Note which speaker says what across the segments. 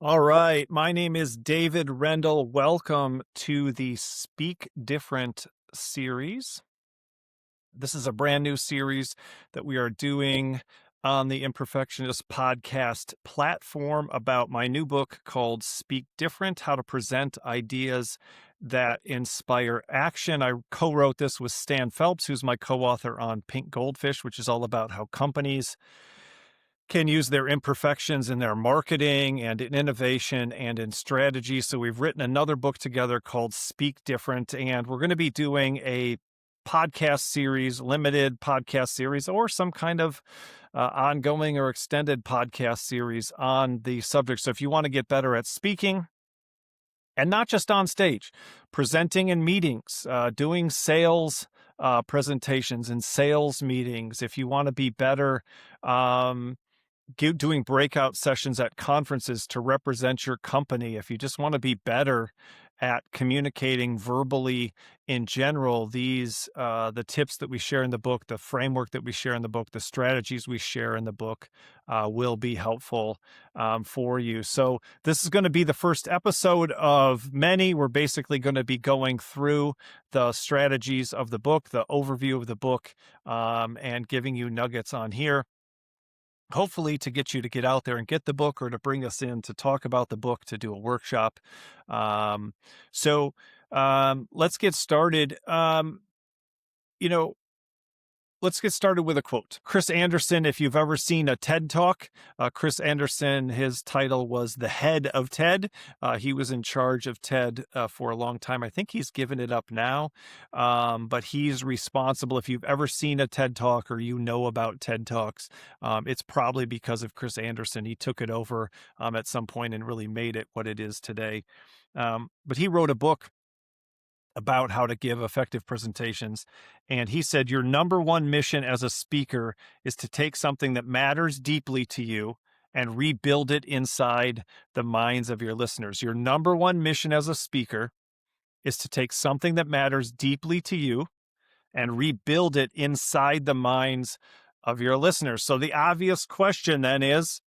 Speaker 1: All right. My name is David Rendell. Welcome to the Speak Different series. This is a brand new series that we are doing on the Imperfectionist podcast platform about my new book called Speak Different: How to Present Ideas that Inspire Action. I co-wrote this with Stan Phelps, who's my co-author on Pink Goldfish, which is all about how companies can use their imperfections in their marketing and in innovation and in strategy. So we've written another book together called Speak Different, and we're going to be doing a podcast series, limited podcast series, or some kind of ongoing or extended podcast series on the subject. So if you want to get better at speaking, and not just on stage, presenting in meetings, doing sales presentations and sales meetings, if you want to be better, doing breakout sessions at conferences to represent your company, if you just want to be better at communicating verbally in general, the tips that we share in the book, the framework that we share in the book, the strategies we share in the book will be helpful for you. So this is going to be the first episode of many. We're basically going to be going through the strategies of the book, the overview of the book, and giving you nuggets on here, hopefully to get you to get out there and get the book, or to bring us in to talk about the book, to do a workshop. Let's get started. Let's get started with a quote. Chris Anderson, if you've ever seen a TED Talk, Chris Anderson, his title was the head of TED. He was in charge of TED for a long time. I think he's given it up now, but he's responsible. If you've ever seen a TED Talk or you know about TED Talks, it's probably because of Chris Anderson. He took it over at some point and really made it what it is today. But he wrote a book about how to give effective presentations. And he said, your number one mission as a speaker is to take something that matters deeply to you and rebuild it inside the minds of your listeners. Your number one mission as a speaker is to take something that matters deeply to you and rebuild it inside the minds of your listeners. So the obvious question then is,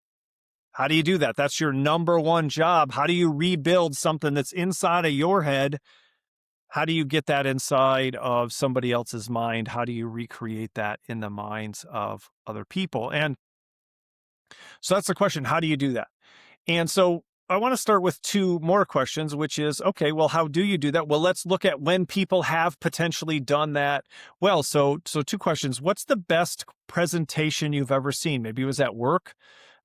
Speaker 1: how do you do that? That's your number one job. How do you rebuild something that's inside of your head? How do you get that inside of somebody else's mind? How do you recreate that in the minds of other people? And so that's the question. How do you do that? And so I want to start with two more questions, which is, okay, well, how do you do that? Well, let's look at when people have potentially done that. Well, so two questions. What's the best presentation you've ever seen? Maybe it was at work.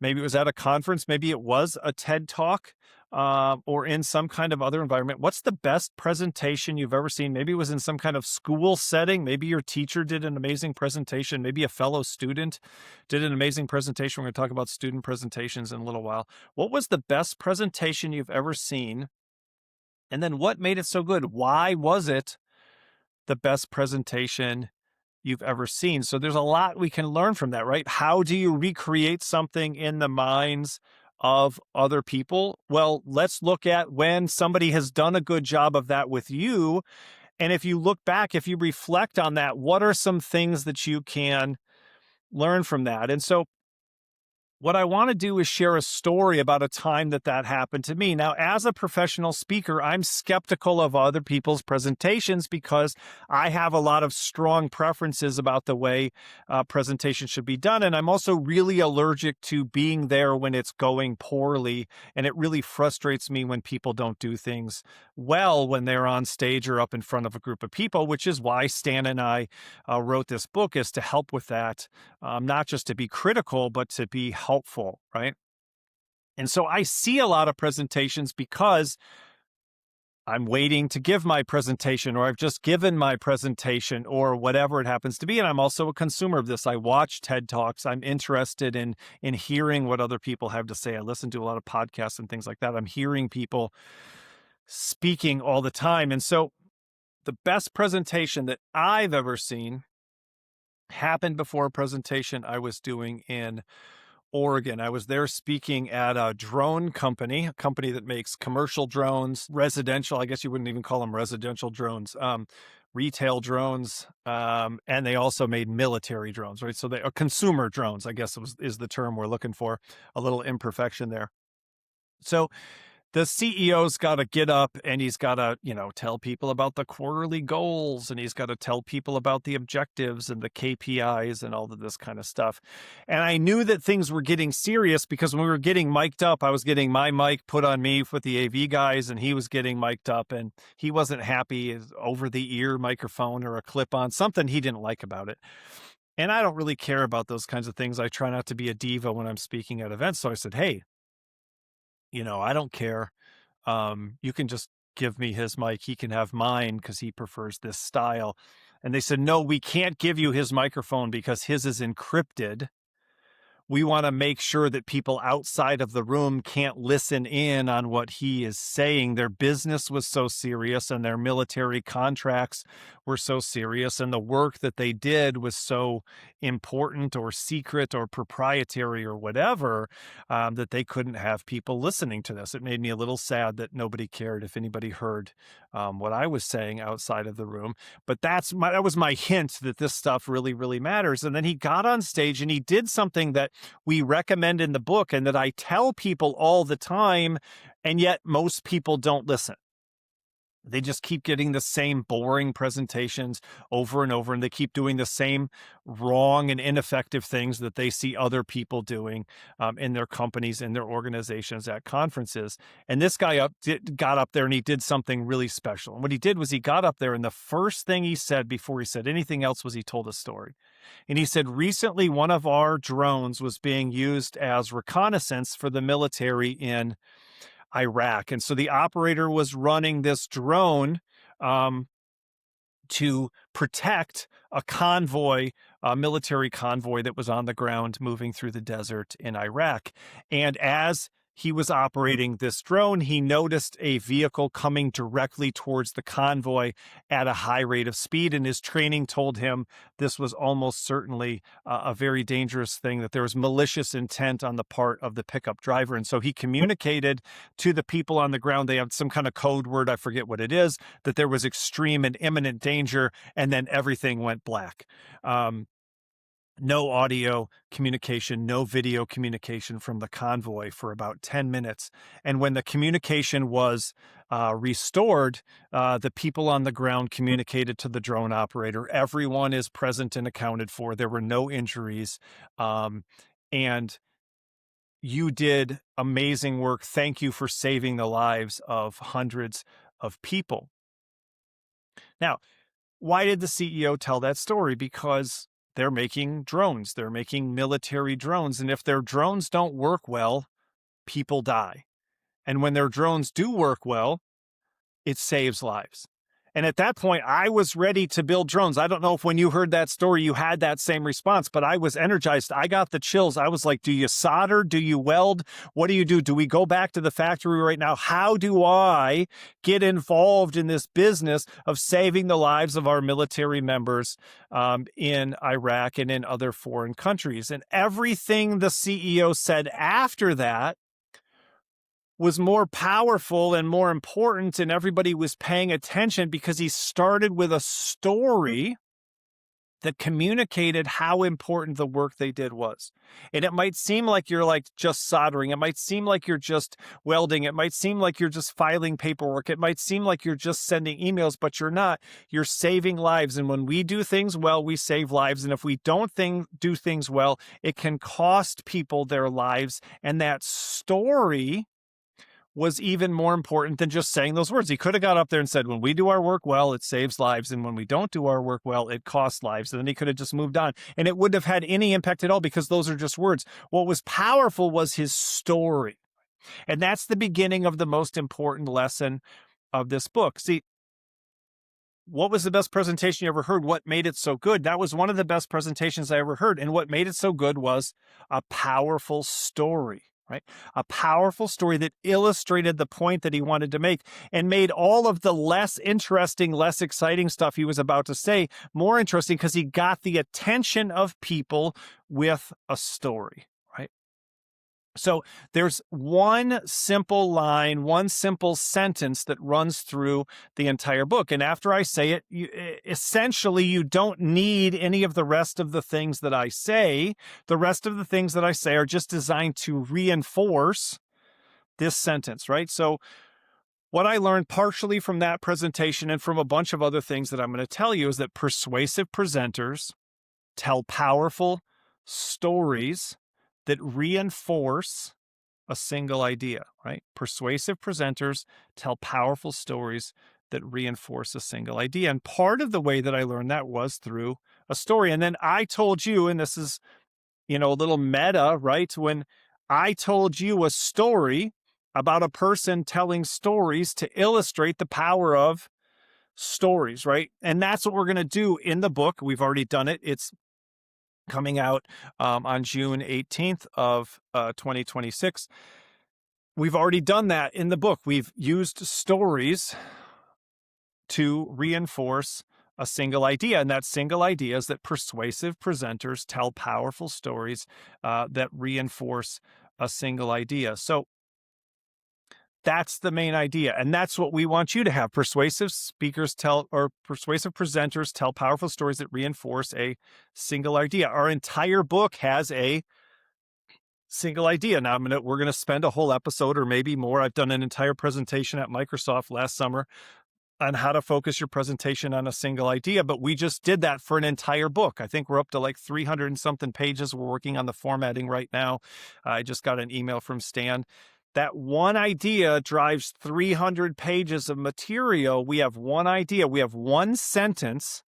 Speaker 1: Maybe it was at a conference. Maybe it was a TED Talk, or in some kind of other environment. What's the best presentation you've ever seen? Maybe it was in some kind of school setting. Maybe your teacher did an amazing presentation. Maybe a fellow student did an amazing presentation. We're going to talk about student presentations in a little while. What was the best presentation you've ever seen? And then what made it so good? Why was it the best presentation you've ever seen? So there's a lot we can learn from that, right? How do you recreate something in the minds of other people? Well, let's look at when somebody has done a good job of that with you. And if you look back, if you reflect on that, what are some things that you can learn from that? And so what I want to do is share a story about a time that happened to me. Now, as a professional speaker, I'm skeptical of other people's presentations because I have a lot of strong preferences about the way presentations should be done. And I'm also really allergic to being there when it's going poorly. And it really frustrates me when people don't do things well when they're on stage or up in front of a group of people, which is why Stan and I wrote this book, is to help with that, not just to be critical, but to be helpful, right? And so I see a lot of presentations because I'm waiting to give my presentation, or I've just given my presentation, or whatever it happens to be. And I'm also a consumer of this. I watch TED Talks. I'm interested in hearing what other people have to say. I listen to a lot of podcasts and things like that. I'm hearing people speaking all the time. And so the best presentation that I've ever seen happened before a presentation I was doing in Oregon. I was there speaking at a drone company, a company that makes commercial drones, residential, I guess you wouldn't even call them residential drones, retail drones, and they also made military drones, right? So they are consumer drones, I guess is the term we're looking for, a little imperfection there. So the CEO's got to get up and he's got to, tell people about the quarterly goals, and he's got to tell people about the objectives and the KPIs and all of this kind of stuff. And I knew that things were getting serious because when we were getting mic'd up, I was getting my mic put on me with the AV guys, and he was getting mic'd up, and he wasn't happy. Over the ear microphone or a clip on, something he didn't like about it. And I don't really care about those kinds of things. I try not to be a diva when I'm speaking at events. So I said, hey, I don't care. You can just give me his mic. He can have mine because he prefers this style. And they said, no, we can't give you his microphone because his is encrypted. We want to make sure that people outside of the room can't listen in on what he is saying. Their business was so serious and their military contracts were so serious, and the work that they did was so important or secret or proprietary or whatever, that they couldn't have people listening to this. It made me a little sad that nobody cared if anybody heard what I was saying outside of the room. But that was my hint that this stuff really, really matters. And then he got on stage and he did something that we recommend in the book and that I tell people all the time, and yet most people don't listen. They just keep getting the same boring presentations over and over, and they keep doing the same wrong and ineffective things that they see other people doing in their companies, in their organizations, at conferences. And this guy got up there and he did something really special. And what he did was he got up there, and the first thing he said before he said anything else was he told a story. And he said, recently one of our drones was being used as reconnaissance for the military in Iraq. And so the operator was running this drone to protect a convoy, a military convoy that was on the ground moving through the desert in Iraq. And as he was operating this drone, he noticed a vehicle coming directly towards the convoy at a high rate of speed. And his training told him this was almost certainly a very dangerous thing, that there was malicious intent on the part of the pickup driver. And so he communicated to the people on the ground. They have some kind of code word, I forget what it is, that there was extreme and imminent danger. And then everything went black. No audio communication, no video communication from the convoy for about 10 minutes. And when the communication was restored, the people on the ground communicated to the drone operator. Everyone is present and accounted for. There were no injuries. And you did amazing work. Thank you for saving the lives of hundreds of people. Now, why did the CEO tell that story? Because they're making drones. They're making military drones. And if their drones don't work well, people die. And when their drones do work well, it saves lives. And at that point, I was ready to build drones. I don't know if when you heard that story, you had that same response, but I was energized. I got the chills. I was like, do you solder? Do you weld? What do you do? Do we go back to the factory right now? How do I get involved in this business of saving the lives of our military members in Iraq and in other foreign countries? And everything the CEO said after that was more powerful and more important, and everybody was paying attention because he started with a story that communicated how important the work they did was. And it might seem like you're like just soldering. It might seem like you're just welding. It might seem like you're just filing paperwork. It might seem like you're just sending emails, but you're not. You're saving lives. And when we do things well, we save lives. And if we don't do things well, it can cost people their lives. And that story was even more important than just saying those words. He could have got up there and said, when we do our work well, it saves lives. And when we don't do our work well, it costs lives. And then he could have just moved on. And it wouldn't have had any impact at all because those are just words. What was powerful was his story. And that's the beginning of the most important lesson of this book. See, what was the best presentation you ever heard? What made it so good? That was one of the best presentations I ever heard. And what made it so good was a powerful story. Right? A powerful story that illustrated the point that he wanted to make and made all of the less interesting, less exciting stuff he was about to say more interesting because he got the attention of people with a story, right? So there's one simple line, one simple sentence that runs through the entire book. And after I say it, essentially, you don't need any of the rest of the things that I say. The rest of the things that I say are just designed to reinforce this sentence, right? So what I learned partially from that presentation and from a bunch of other things that I'm going to tell you is that persuasive presenters tell powerful stories that reinforce a single idea, right? Persuasive presenters tell powerful stories that reinforce a single idea. And part of the way that I learned that was through a story. And then I told you, and this is, a little meta, right? When I told you a story about a person telling stories to illustrate the power of stories, right? And that's what we're going to do in the book. We've already done it. It's coming out on June 18th of 2026. We've already done that in the book. We've used stories to reinforce a single idea. And that single idea is that persuasive presenters tell powerful stories that reinforce a single idea. So that's the main idea. And that's what we want you to have. Persuasive presenters tell powerful stories that reinforce a single idea. Our entire book has a single idea. Now we're going to spend a whole episode or maybe more. I've done an entire presentation at Microsoft last summer on how to focus your presentation on a single idea, but we just did that for an entire book. I think we're up to like 300 and something pages. We're working on the formatting right now. I just got an email from Stan. That one idea drives 300 pages of material. We have one idea. We have one sentence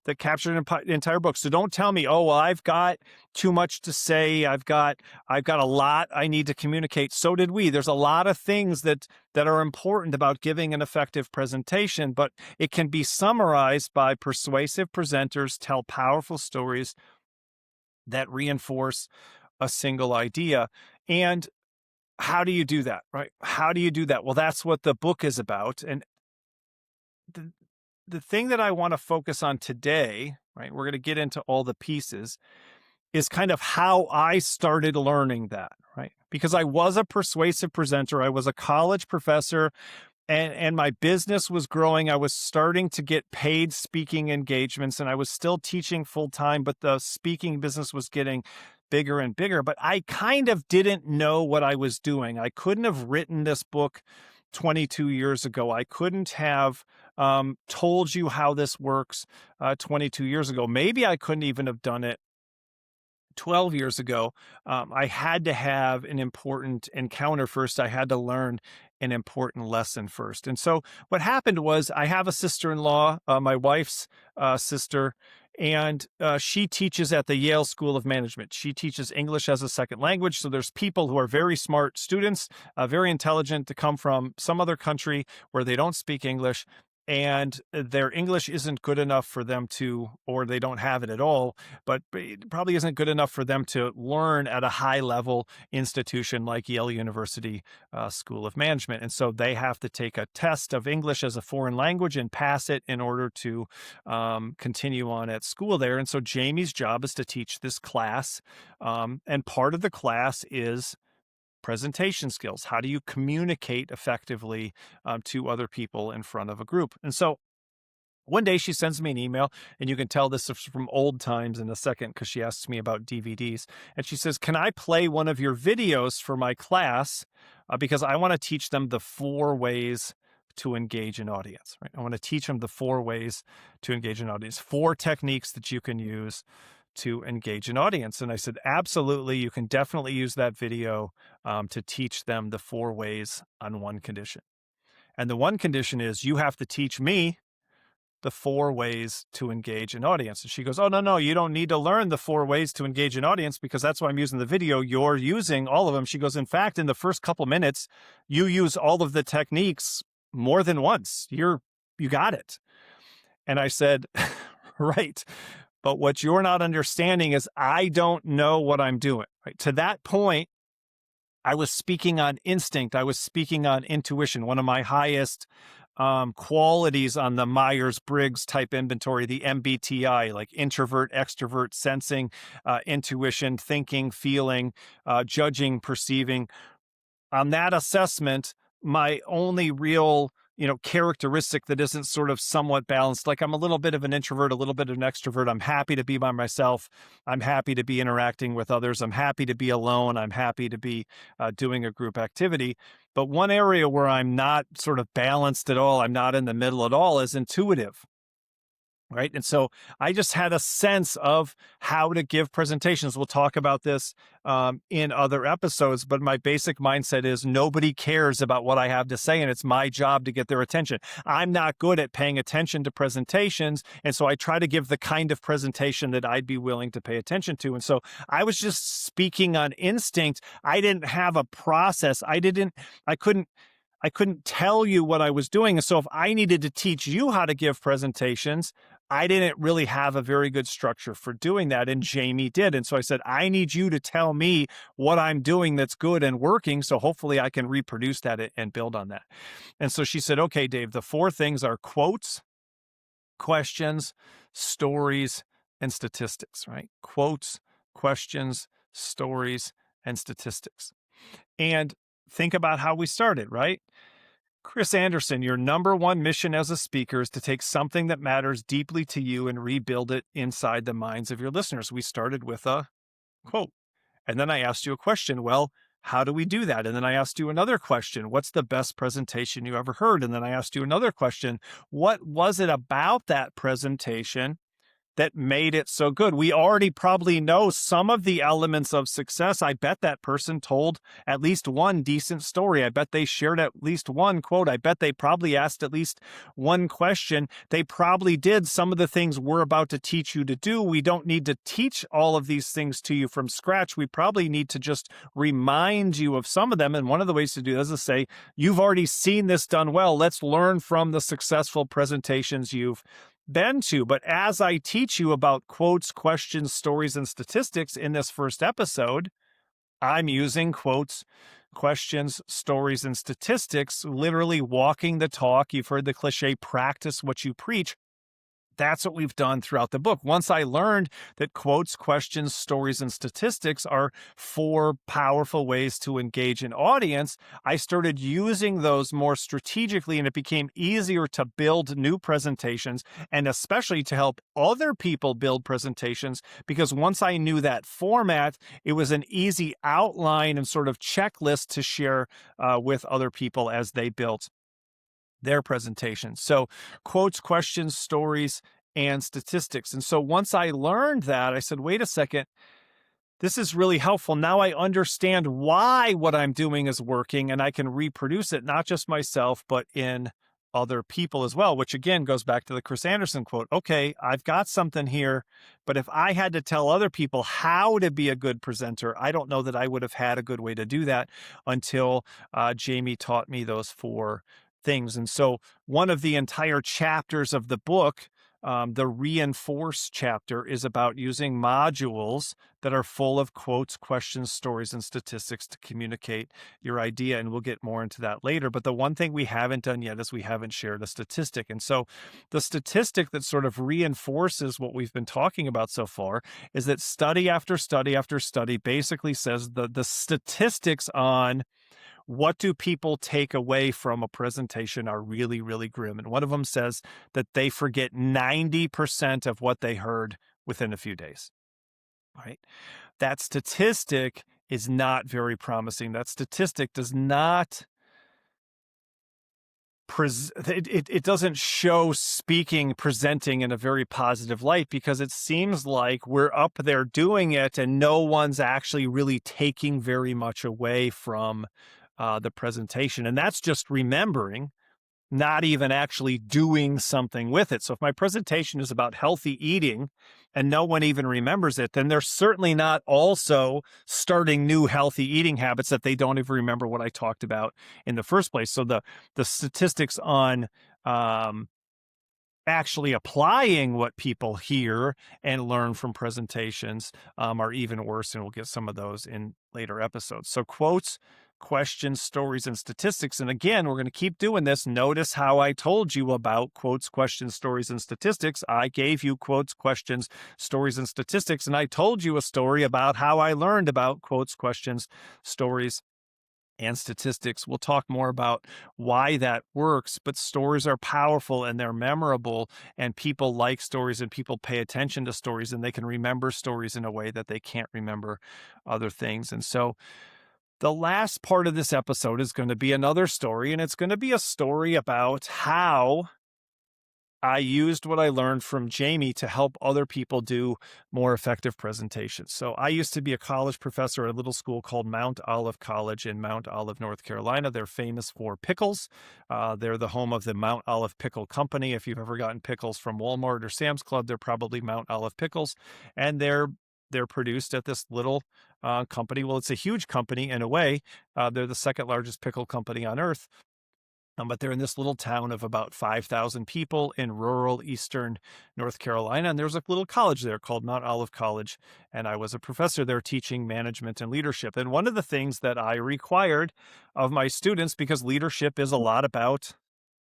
Speaker 1: that captured an entire book. So don't tell me, oh, well, I've got too much to say. I've got a lot I need to communicate. So did we. There's a lot of things that are important about giving an effective presentation, but it can be summarized by persuasive presenters tell powerful stories that reinforce a single idea. And how do you do that, right? How do you do that? Well, that's what the book is about. And the thing that I want to focus on today, right, we're going to get into all the pieces, is kind of how I started learning that, right? Because I was a persuasive presenter. I was a college professor and my business was growing. I was starting to get paid speaking engagements and I was still teaching full time, but the speaking business was getting bigger and bigger. But I kind of didn't know what I was doing. I couldn't have written this book 22 years ago. I couldn't have told you how this works 22 years ago. Maybe I couldn't even have done it 12 years ago. I had to have an important encounter first. I had to learn an important lesson first. And so what happened was I have a sister-in-law, my wife's sister, and she teaches at the Yale School of Management. She teaches English as a second language. So there's people who are very smart students, very intelligent, to come from some other country where they don't speak English and their English isn't good enough for them to, or they don't have it at all, but it probably isn't good enough for them to learn at a high level institution like Yale University School of Management. And so they have to take a test of English as a foreign language and pass it in order to continue on at school there. And so Jamie's job is to teach this class. And part of the class is presentation skills. How do you communicate effectively to other people in front of a group? And so one day she sends me an email, and you can tell this is from old times in a second because she asks me about DVDs. And she says, can I play one of your videos for my class? Because I want to teach them the 4 ways to engage an audience, right? I want to teach them the 4 ways to engage an audience, 4 techniques that you can use to engage an audience. And I said, absolutely, you can definitely use that video to teach them the 4 ways on one condition. And the one condition is you have to teach me the 4 ways to engage an audience. And she goes, oh, no, you don't need to learn the 4 ways to engage an audience because that's why I'm using the video. You're using all of them. She goes, in fact, in the first couple minutes, you use all of the techniques more than once. You got it. And I said, right. But what you're not understanding is I don't know what I'm doing. Right? To that point, I was speaking on instinct. I was speaking on intuition, one of my highest qualities on the Myers-Briggs type inventory, the MBTI, like introvert, extrovert, sensing, intuition, thinking, feeling, judging, perceiving. On that assessment, my only real characteristic that isn't sort of somewhat balanced. Like I'm a little bit of an introvert, a little bit of an extrovert. I'm happy to be by myself. I'm happy to be interacting with others. I'm happy to be alone. I'm happy to be doing a group activity. But one area where I'm not sort of balanced at all, I'm not in the middle at all, is intuitive. Right. And so I just had a sense of how to give presentations. We'll talk about this in other episodes, but my basic mindset is nobody cares about what I have to say, and it's my job to get their attention. I'm not good at paying attention to presentations, and so I try to give the kind of presentation that I'd be willing to pay attention to. And so I was just speaking on instinct. I didn't have a process. I couldn't tell you what I was doing. And so if I needed to teach you how to give presentations, I didn't really have a very good structure for doing that. And Jamie did. And so I said, I need you to tell me what I'm doing that's good and working. So hopefully I can reproduce that and build on that. And so she said, okay, Dave, the 4 things are quotes, questions, stories, and statistics, right? Quotes, questions, stories, and statistics. And think about how we started, right? Chris Anderson, your number one mission as a speaker is to take something that matters deeply to you and rebuild it inside the minds of your listeners. We started with a quote. And then I asked you a question. Well, how do we do that? And then I asked you another question. What's the best presentation you ever heard? And then I asked you another question. What was it about that presentation that made it so good? We already probably know some of the elements of success. I bet that person told at least one decent story. I bet they shared at least one quote. I bet they probably asked at least one question. They probably did some of the things we're about to teach you to do. We don't need to teach all of these things to you from scratch. We probably need to just remind you of some of them. And one of the ways to do this is say, you've already seen this done well. Let's learn from the successful presentations you've been to. But as I teach you about quotes, questions, stories, and statistics in this first episode, I'm using quotes, questions, stories, and statistics, literally walking the talk. You've heard the cliche, practice what you preach. That's what we've done throughout the book. Once I learned that quotes, questions, stories, and statistics are 4 powerful ways to engage an audience, I started using those more strategically, and it became easier to build new presentations and especially to help other people build presentations, because once I knew that format, it was an easy outline and sort of checklist to share with other people as they built their presentations. So quotes, questions, stories, and statistics. And so once I learned that, I said, wait a second, this is really helpful. Now I understand why what I'm doing is working, and I can reproduce it, not just myself, but in other people as well, which again goes back to the Chris Anderson quote. Okay, I've got something here, but if I had to tell other people how to be a good presenter, I don't know that I would have had a good way to do that until Jamie taught me those 4 things. And so one of the entire chapters of the book, the reinforce chapter, is about using modules that are full of quotes, questions, stories, and statistics to communicate your idea. And we'll get more into that later. But the one thing we haven't done yet is we haven't shared a statistic. And so the statistic that sort of reinforces what we've been talking about so far is that study after study after study basically says the statistics on what do people take away from a presentation are really, really grim. And one of them says that they forget 90% of what they heard within a few days, right? That statistic is not very promising. That statistic does not it doesn't show presenting in a very positive light, because it seems like we're up there doing it and no one's actually really taking very much away from the presentation. And that's just remembering, not even actually doing something with it. So if my presentation is about healthy eating and no one even remembers it, then they're certainly not also starting new healthy eating habits that they don't even remember what I talked about in the first place. So the statistics on actually applying what people hear and learn from presentations are even worse, and we'll get some of those in later episodes. So quotes, questions, stories, and statistics. And again, we're going to keep doing this. Notice how I told you about quotes, questions, stories, and statistics. I gave you quotes, questions, stories, and statistics, and I told you a story about how I learned about quotes, questions, stories, and statistics. We'll talk more about why that works, but stories are powerful and they're memorable, and people like stories and people pay attention to stories, and they can remember stories in a way that they can't remember other things. And so the last part of this episode is going to be another story, and it's going to be a story about how I used what I learned from Jamie to help other people do more effective presentations. So I used to be a college professor at a little school called Mount Olive College in Mount Olive, North Carolina. They're famous for pickles. They're the home of the Mount Olive Pickle Company. If you've ever gotten pickles from Walmart or Sam's Club, they're probably Mount Olive pickles, and they're produced at this little company. Well, it's a huge company in a way. They're the second largest pickle company on earth. But they're in this little town of about 5,000 people in rural eastern North Carolina. And there's a little college there called Mount Olive College. And I was a professor there teaching management and leadership. And one of the things that I required of my students, because leadership is a lot about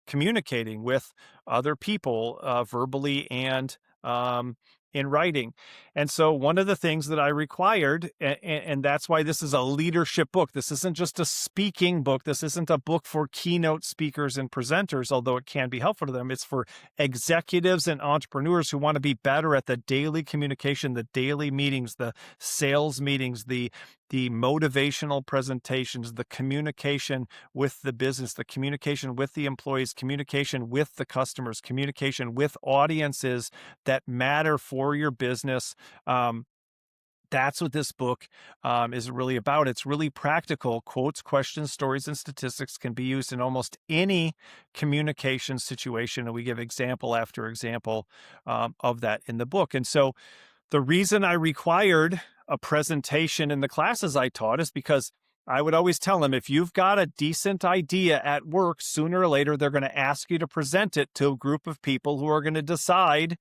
Speaker 1: communicating with other people verbally and in writing. And so one of the things that I required, and that's why this is a leadership book. This isn't just a speaking book. This isn't a book for keynote speakers and presenters, although it can be helpful to them. It's for executives and entrepreneurs who want to be better at the daily communication, the daily meetings, the sales meetings, the motivational presentations, the communication with the business, the communication with the employees, communication with the customers, communication with audiences that matter for your business. That's what this book is really about. It's really practical. Quotes, questions, stories, and statistics can be used in almost any communication situation. And we give example after example of that in the book. And so the reason I required a presentation in the classes I taught is because I would always tell them, if you've got a decent idea at work, sooner or later, they're going to ask you to present it to a group of people who are going to decide,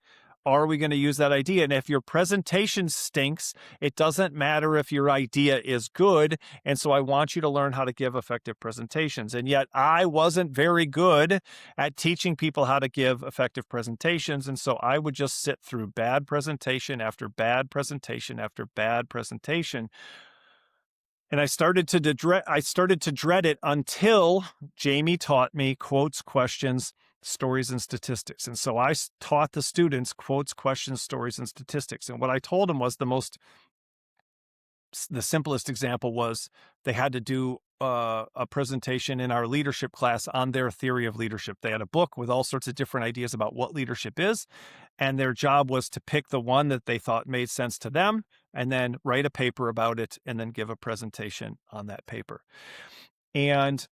Speaker 1: are we going to use that idea? And if your presentation stinks, it doesn't matter if your idea is good. And so I want you to learn how to give effective presentations. And yet I wasn't very good at teaching people how to give effective presentations. And so I would just sit through bad presentation after bad presentation after bad presentation. And I started to dread it until Jamie taught me quotes, questions, stories, and statistics. And so I taught the students quotes, questions, stories, and statistics. And what I told them was the simplest example was they had to do a presentation in our leadership class on their theory of leadership. They had a book with all sorts of different ideas about what leadership is, and their job was to pick the one that they thought made sense to them, and then write a paper about it, and then give a presentation on that paper. And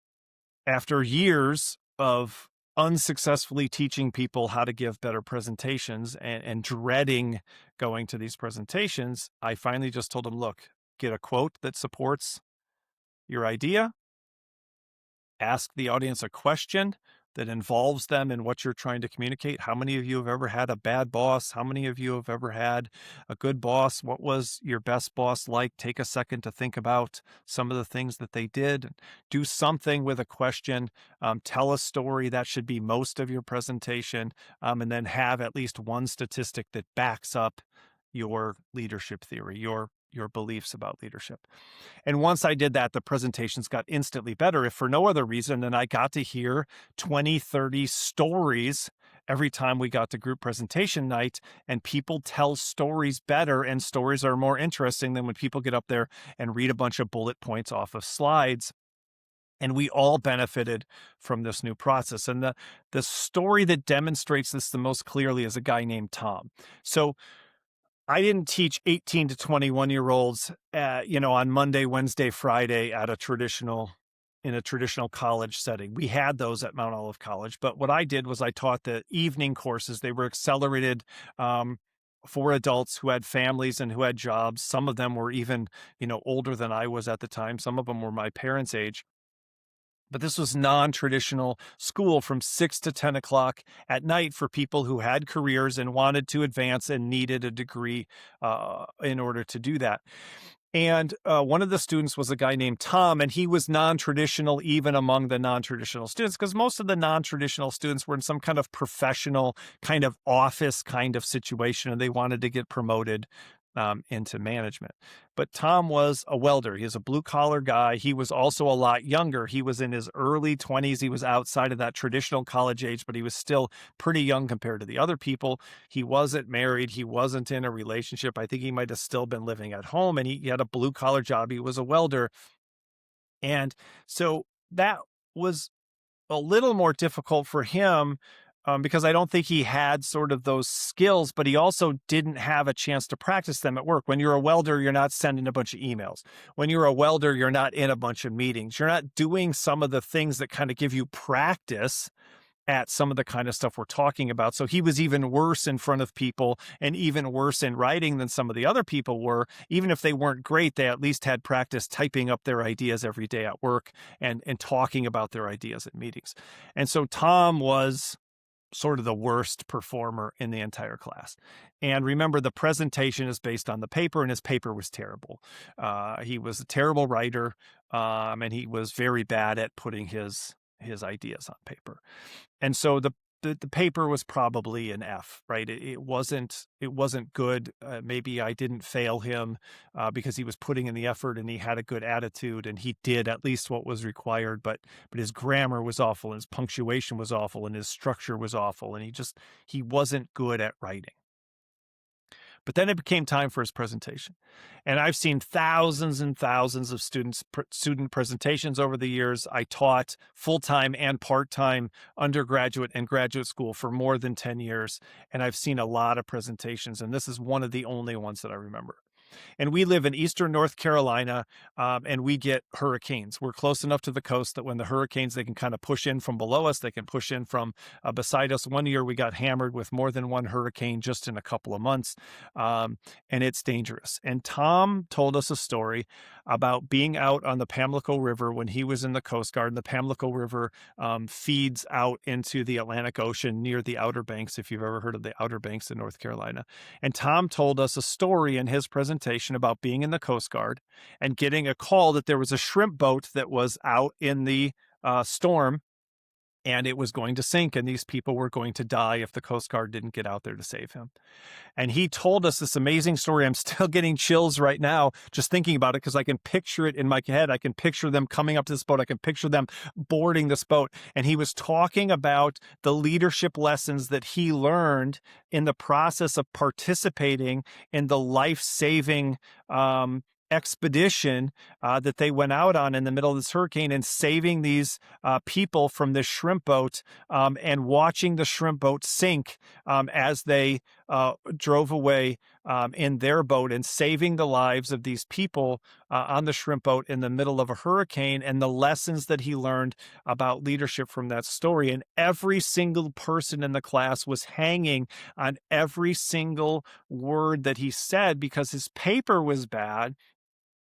Speaker 1: after years of unsuccessfully teaching people how to give better presentations and dreading going to these presentations, I finally just told them, look, get a quote that supports your idea, ask the audience a question that involves them in what you're trying to communicate. How many of you have ever had a bad boss? How many of you have ever had a good boss? What was your best boss like? Take a second to think about some of the things that they did. Do something with a question. Tell a story. That should be most of your presentation. And then have at least one statistic that backs up your leadership theory, your beliefs about leadership. And once I did that, the presentations got instantly better, if for no other reason than I got to hear 20, 30 stories every time we got to group presentation night. And people tell stories better, and stories are more interesting than when people get up there and read a bunch of bullet points off of slides. And we all benefited from this new process. And the story that demonstrates this the most clearly is a guy named Tom. So I didn't teach 18 to 21-year-olds, on Monday, Wednesday, Friday in a traditional college setting. We had those at Mount Olive College, but what I did was I taught the evening courses. They were accelerated for adults who had families and who had jobs. Some of them were even, older than I was at the time. Some of them were my parents' age. But this was non-traditional school from 6 to 10 o'clock at night for people who had careers and wanted to advance and needed a degree in order to do that. And one of the students was a guy named Tom, and he was non-traditional even among the non-traditional students, because most of the non-traditional students were in some kind of professional, kind of office kind of situation, and they wanted to get promoted into management. But Tom was a welder. He was a blue collar guy. He was also a lot younger. He was in his early 20s. He was outside of that traditional college age, but he was still pretty young compared to the other people. He wasn't married. He wasn't in a relationship. I think he might have still been living at home, and he had a blue collar job. He was a welder. And so that was a little more difficult for him, because I don't think he had sort of those skills, but he also didn't have a chance to practice them at work. When you're a welder, you're not sending a bunch of emails. When you're a welder, you're not in a bunch of meetings. You're not doing some of the things that kind of give you practice at some of the kind of stuff we're talking about. So he was even worse in front of people and even worse in writing than some of the other people were. Even if they weren't great, they at least had practice typing up their ideas every day at work and talking about their ideas at meetings. And so Tom was sort of the worst performer in the entire class. And remember, the presentation is based on the paper, and his paper was terrible. He was a terrible writer, and he was very bad at putting his ideas on paper. And so the paper was probably an F, right? It wasn't good. Maybe I didn't fail him because he was putting in the effort and he had a good attitude and he did at least what was required. But his grammar was awful, and his punctuation was awful, and his structure was awful, and he wasn't good at writing. But then it became time for his presentation. And I've seen thousands and thousands of student presentations over the years. I taught full-time and part-time undergraduate and graduate school for more than 10 years. And I've seen a lot of presentations. And this is one of the only ones that I remember. And we live in eastern North Carolina, and we get hurricanes. We're close enough to the coast that when the hurricanes, they can kind of push in from below us. They can push in from beside us. One year we got hammered with more than one hurricane just in a couple of months, and it's dangerous. And Tom told us a story about being out on the Pamlico River when he was in the Coast Guard. And the Pamlico River feeds out into the Atlantic Ocean near the Outer Banks, if you've ever heard of the Outer Banks in North Carolina. And Tom told us a story in his presentation about being in the Coast Guard and getting a call that there was a shrimp boat that was out in the storm and it was going to sink, and these people were going to die if the Coast Guard didn't get out there to save him. And he told us this amazing story. I'm still getting chills right now just thinking about it because I can picture it in my head. I can picture them coming up to this boat. I can picture them boarding this boat. And he was talking about the leadership lessons that he learned in the process of participating in the life-saving expedition that they went out on in the middle of this hurricane and saving these people from this shrimp boat and watching the shrimp boat sink as they drove away in their boat and saving the lives of these people on the shrimp boat in the middle of a hurricane, and the lessons that he learned about leadership from that story. And every single person in the class was hanging on every single word that he said because his paper was bad,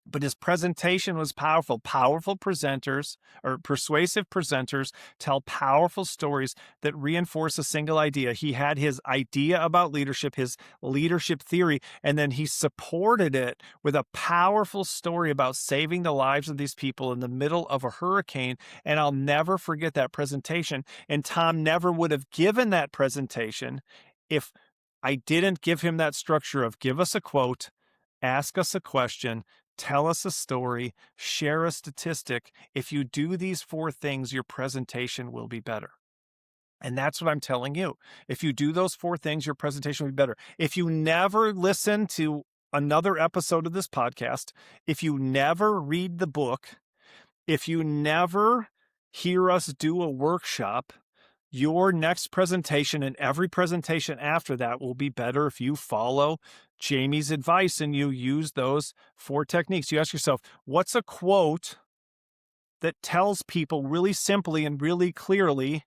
Speaker 1: but his presentation was powerful. Powerful presenters or persuasive presenters tell powerful stories that reinforce a single idea. He had his idea about leadership, his leadership theory, and then he supported it with a powerful story about saving the lives of these people in the middle of a hurricane. And I'll never forget that presentation. And Tom never would have given that presentation if I didn't give him that structure of give us a quote, ask us a question, tell us a story, share a statistic. If you do these 4 things, your presentation will be better. And that's what I'm telling you. If you do those 4 things, your presentation will be better. If you never listen to another episode of this podcast, if you never read the book, if you never hear us do a workshop, your next presentation and every presentation after that will be better if you follow Jamie's advice and you use those 4 techniques. You ask yourself, what's a quote that tells people really simply and really clearly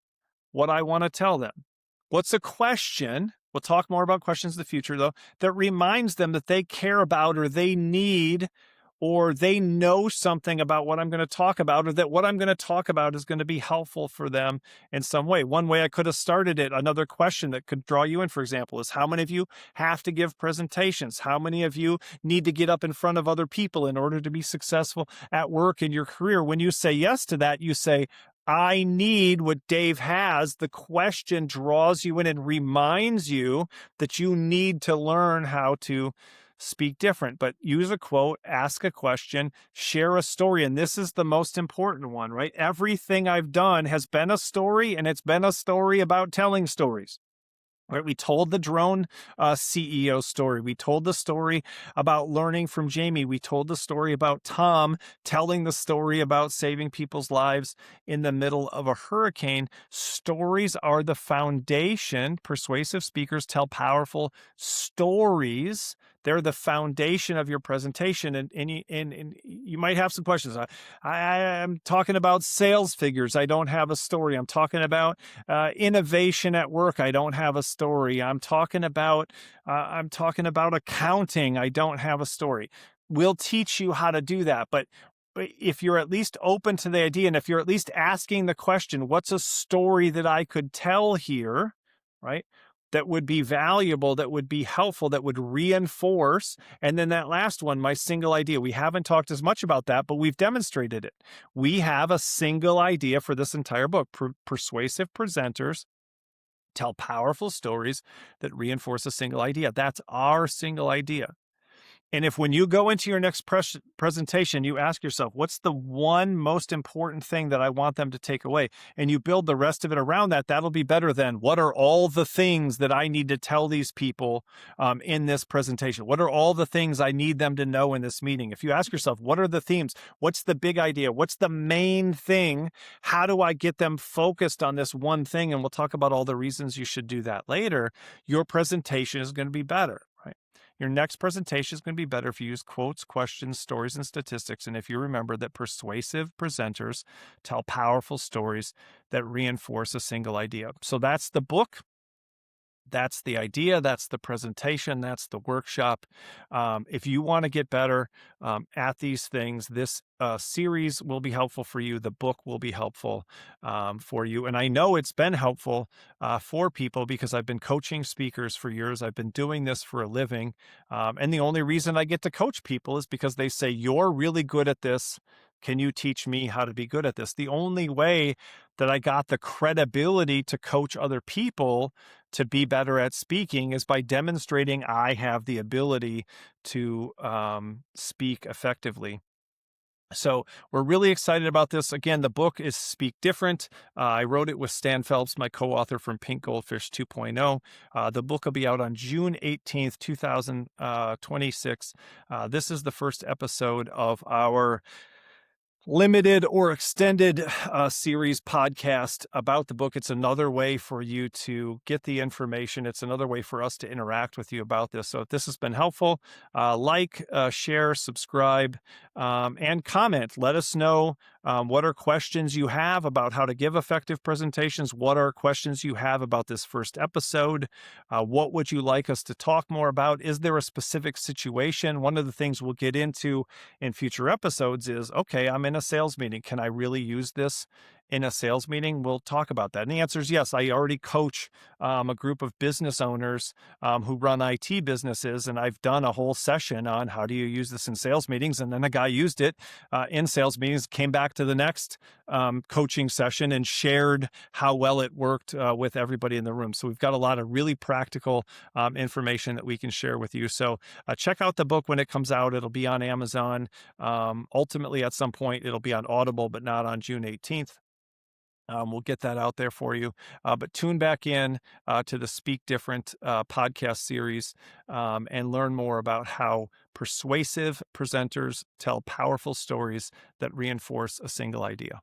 Speaker 1: what I want to tell them? What's a question? We'll talk more about questions in the future, though, that reminds them that they care about or they need or they know something about what I'm going to talk about, or that what I'm going to talk about is going to be helpful for them in some way. One way I could have started it, another question that could draw you in, for example, is how many of you have to give presentations? How many of you need to get up in front of other people in order to be successful at work in your career? When you say yes to that, you say, I need what Dave has. The question draws you in and reminds you that you need to learn how to speak different, but use a quote, ask a question, share a story. And this is the most important one, right? Everything I've done has been a story, and it's been a story about telling stories. Right, we told the drone CEO story. We told the story about learning from Jamie. We told the story about Tom telling the story about saving people's lives in the middle of a hurricane. Stories are the foundation. Persuasive speakers tell powerful stories. They're the foundation of your presentation. And you might have some questions. I'm talking about sales figures. I don't have a story. I'm talking about innovation at work. I don't have a story. I'm talking about accounting. I don't have a story. We'll teach you how to do that, but if you're at least open to the idea, and if you're at least asking the question, what's a story that I could tell here, right? That would be valuable, that would be helpful, that would reinforce. And then that last one, my single idea. We haven't talked as much about that, but we've demonstrated it. We have a single idea for this entire book. Persuasive presenters tell powerful stories that reinforce a single idea. That's our single idea. And if when you go into your next presentation, you ask yourself, what's the one most important thing that I want them to take away? And you build the rest of it around that, that'll be better than what are all the things that I need to tell these people in this presentation? What are all the things I need them to know in this meeting? If you ask yourself, what are the themes? What's the big idea? What's the main thing? How do I get them focused on this one thing? And we'll talk about all the reasons you should do that later. Your presentation is going to be better. Your next presentation is going to be better if you use quotes, questions, stories, and statistics. And if you remember that persuasive presenters tell powerful stories that reinforce a single idea. So that's the book. That's the idea. That's the presentation. That's the workshop. If you want to get better at these things, this series will be helpful for you. The book will be helpful for you. And I know it's been helpful for people because I've been coaching speakers for years. I've been doing this for a living. And the only reason I get to coach people is because they say, you're really good at this. Can you teach me how to be good at this? The only way that I got the credibility to coach other people to be better at speaking is by demonstrating I have the ability to speak effectively. So we're really excited about this. Again, the book is Speak Different. I wrote it with Stan Phelps, my co-author from Pink Goldfish 2.0. The book will be out on June 18th, 2026. This is the first episode of our limited or extended series podcast about the book. It's another way for you to get the information. It's another way for us to interact with you about this. So if this has been helpful, share, subscribe, and comment. Let us know what are questions you have about how to give effective presentations. What are questions you have about this first episode? What would you like us to talk more about? Is there a specific situation? One of the things we'll get into in future episodes is, okay, I'm in a sales meeting. Can I really use this in a sales meeting? We'll talk about that. And the answer is yes. I already coach a group of business owners who run IT businesses, and I've done a whole session on how do you use this in sales meetings. And then a guy used it in sales meetings, came back to the next coaching session and shared how well it worked with everybody in the room. So we've got a lot of really practical information that we can share with you. So check out the book when it comes out. It'll be on Amazon. Ultimately, at some point, it'll be on Audible, but not on June 18th. We'll get that out there for you. But tune back in to the Speak Different podcast series and learn more about how persuasive presenters tell powerful stories that reinforce a single idea.